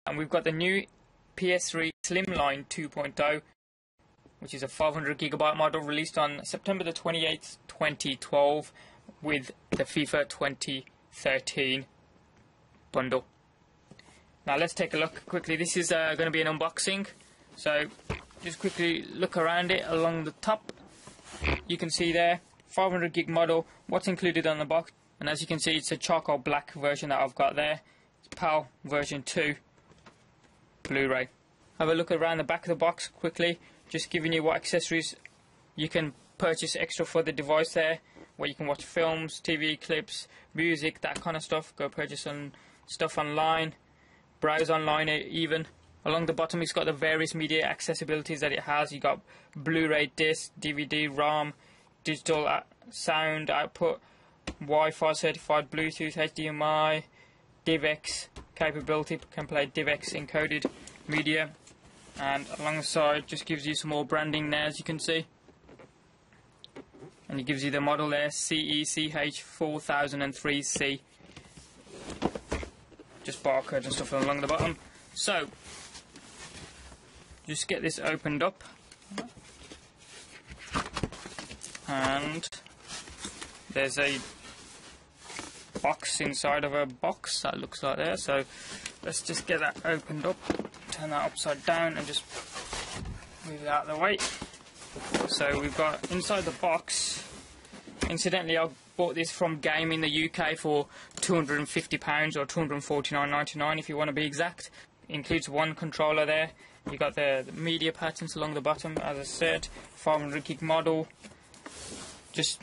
And we've got the new PS3 Slimline 2.0, which is a 500GB model released on September the 28th, 2012 with the FIFA 2013 bundle. Now let's take a look quickly. This is going to be an unboxing, so just quickly look around it. Along the top you can see there 500GB model, what's included on the box, and as you can see it's a charcoal black version that I've got there. It's PAL version 2 Blu-ray. Have a look around the back of the box quickly, just giving you what accessories you can purchase extra for the device there, where you can watch films, TV clips, music, that kind of stuff. Go purchase some stuff online, browse online even. Along the bottom it's got the various media accessibilities that it has. You got Blu-ray disc, DVD, ROM, digital sound output, Wi-Fi certified, Bluetooth, HDMI, DivX capability, can play DivX encoded media, and alongside just gives you some more branding there, as you can see, and it gives you the model there, CECH4003C, just barcode and stuff along the bottom. So just get this opened up, and there's a box inside of a box that looks like there. So let's just get that opened up, turn that upside down and just move it out of the way. So we've got inside the box, incidentally I bought this from Game in the UK for £250 or £249.99 if you want to be exact. It includes one controller there. You got the media patterns along the bottom, as I said, 500GB model. Just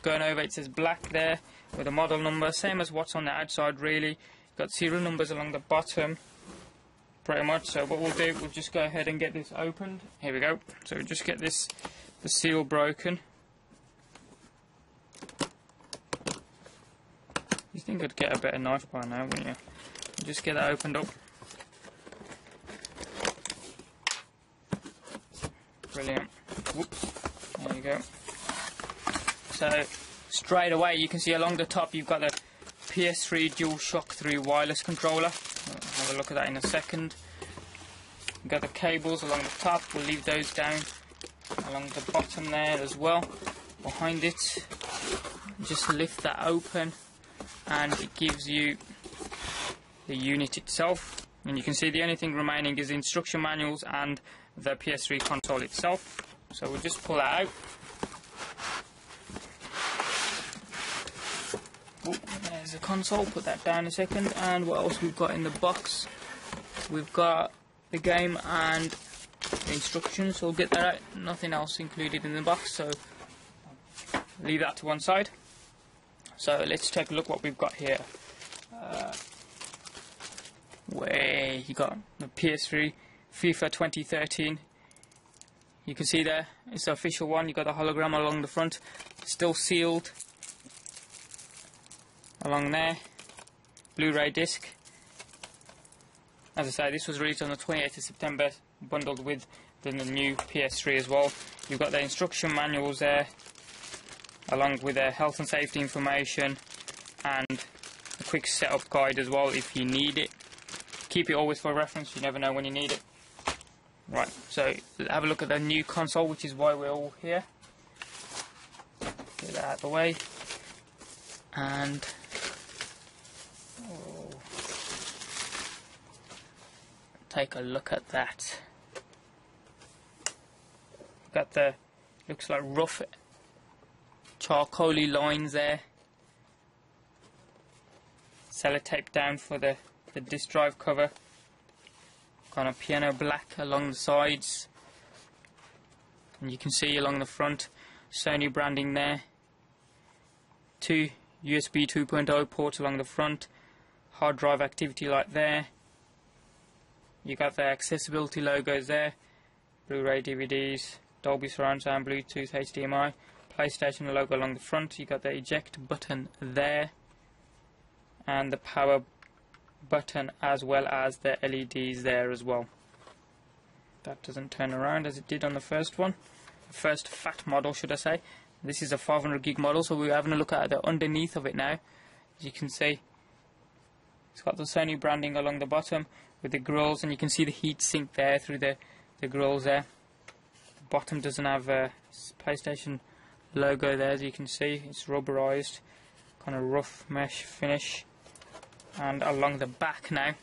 going over, it says black there with a model number, same as what's on the outside really. Got serial numbers along the bottom pretty much. So what we'll do, we'll just go ahead and get this opened. Here we go. So just get the seal broken. You think I'd get a better knife by now, wouldn't you? Just get that opened up. Brilliant. Whoops. There you go. So straight away you can see along the top you've got the PS3 DualShock 3 wireless controller. We'll have a look at that in a second. You've got the cables along the top, we'll leave those down along the bottom there as well. Behind it, just lift that open and it gives you the unit itself. And you can see the only thing remaining is the instruction manuals and the PS3 console itself. So we'll just pull that out. There's a console, put that down a second. And what else we've got in the box? We've got the game and the instructions, so we'll get that out. Nothing else included in the box, so leave that to one side. So let's take a look what we've got here. Where you got the PS3 FIFA 2013. You can see there, it's the official one. You got the hologram along the front, still sealed along there. Blu-ray disc. As I say, this was released on the 28th of September, bundled with the new PS3 as well. You've got the instruction manuals there, along with the health and safety information and a quick setup guide as well if you need it. Keep it always for reference, you never know when you need it. Right, so have a look at the new console, which is why we're all here. Get that out of the way. And take a look at that. Got the, looks like rough charcoaly lines there. Sellotape down for the disc drive cover. Kind of piano black along the sides. And you can see along the front, Sony branding there. 2 USB 2.0 ports along the front. Hard drive activity light there. You got the accessibility logos there. Blu-ray, DVDs, Dolby Surround Sound, Bluetooth, HDMI. PlayStation logo along the front. You got the eject button there. And the power button as well as the LEDs there as well. That doesn't turn around as it did on the first one. The first fat model, should I say. This is a 500GB model, so we're having a look at the underneath of it now. As you can see, it's got the Sony branding along the bottom with the grills, and you can see the heat sink there through the grills there. The bottom doesn't have a PlayStation logo there, as you can see. It's rubberized, kind of rough mesh finish. And along the back now,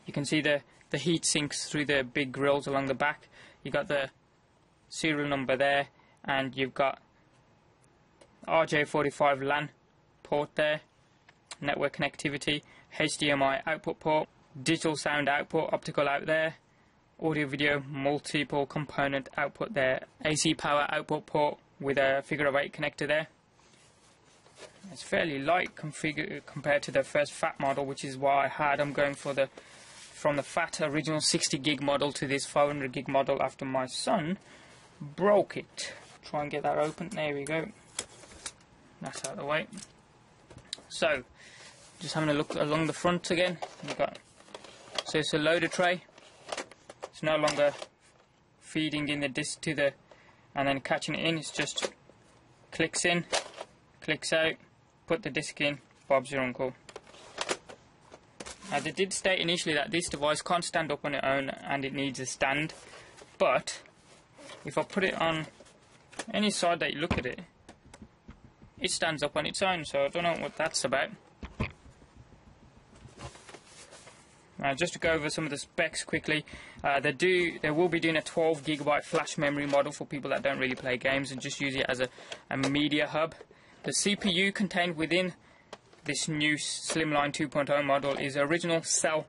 you can see the heat sinks through the big grills along the back. You got the serial number there, and you've got RJ45 LAN port there, network connectivity, HDMI output port, digital sound output, optical out there, audio video multiple component output there, AC power output port with a figure of 8 connector there. It's fairly light compared to the first fat model, which is what I had. I'm going for from the fat original 60 gig model to this 500 gig model after my son broke it. Try and get that open. There we go. That's out of the way. So, just having a look along the front again. So it's a loader tray. It's no longer feeding in the disc to the, and then catching it in. It's just clicks in, clicks out, put the disc in, Bob's your uncle. Now they did state initially that this device can't stand up on its own and it needs a stand, but if I put it on any side that you look at it, it stands up on its own, so I don't know what that's about. Now just to go over some of the specs quickly, they will be doing a 12 GB flash memory model for people that don't really play games and just use it as a media hub. The CPU contained within this new Slimline 2.0 model is original Cell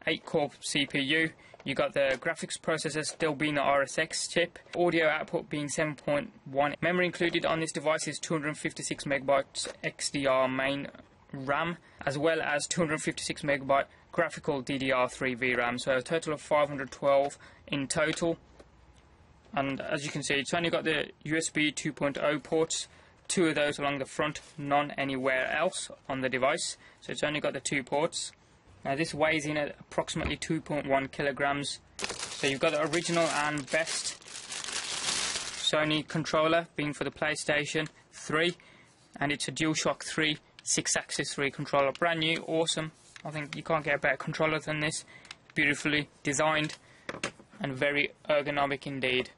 8-core CPU. You got the graphics processor still being the RSX chip, audio output being 7.1. Memory included on this device is 256 MB XDR main RAM, as well as 256 MB graphical DDR3 VRAM, so a total of 512 in total. And as you can see, it's only got the USB 2.0 ports, 2 of those along the front, none anywhere else on the device, so it's only got the 2 ports. Now this weighs in at approximately 2.1 kilograms. So you've got the original and best Sony controller being for the PlayStation 3, and it's a DualShock 3 6-axis 3 controller, brand new, awesome. I think you can't get a better controller than this. Beautifully designed and very ergonomic indeed.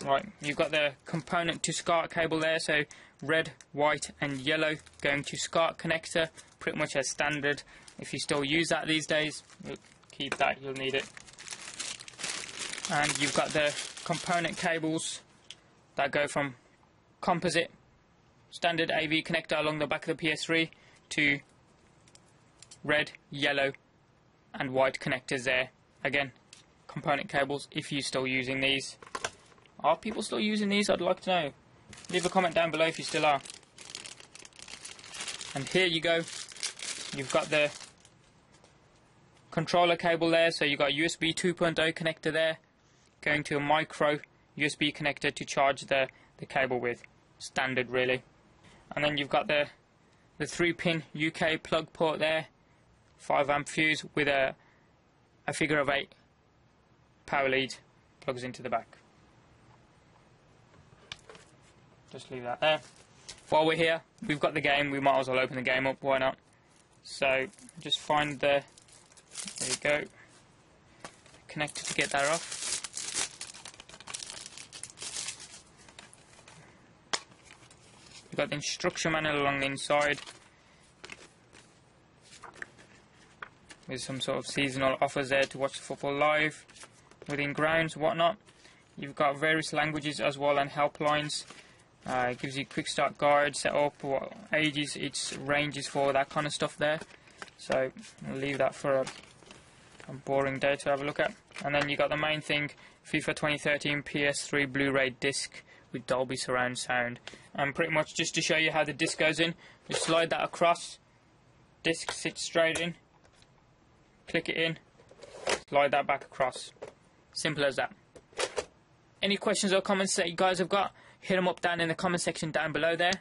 Right, you've got the component to SCART cable there, so red, white and yellow going to SCART connector, pretty much as standard. If you still use that these days, keep that, you'll need it. And you've got the component cables that go from composite standard AV connector along the back of the PS3 to red, yellow and white connectors there. Again, component cables if you're still using these. Are people still using these? I'd like to know. Leave a comment down below if you still are. And here you go. You've got the controller cable there, so you've got a USB 2.0 connector there, going to a micro USB connector to charge the cable with. Standard really. And then you've got the 3-pin UK plug port there, 5 amp fuse with a figure of 8 power lead plugs into the back. Just leave that there. While we're here, we've got the game, we might as well open the game up, why not? So just find there you go, connector to get that off. You've got the instruction manual along the inside with some sort of seasonal offers there to watch the football live within grounds, whatnot. You've got various languages as well and helplines. It gives you quick start guide, set up, what ages its ranges for, that kind of stuff there. So I'll leave that for a boring day to have a look at. And then you got the main thing, FIFA 2013 PS3 Blu-ray disc with Dolby surround sound. And pretty much just to show you how the disc goes in, you slide that across, disc sits straight in, click it in, slide that back across. Simple as that. Any questions or comments that you guys have got, hit them up down in the comment section down below there.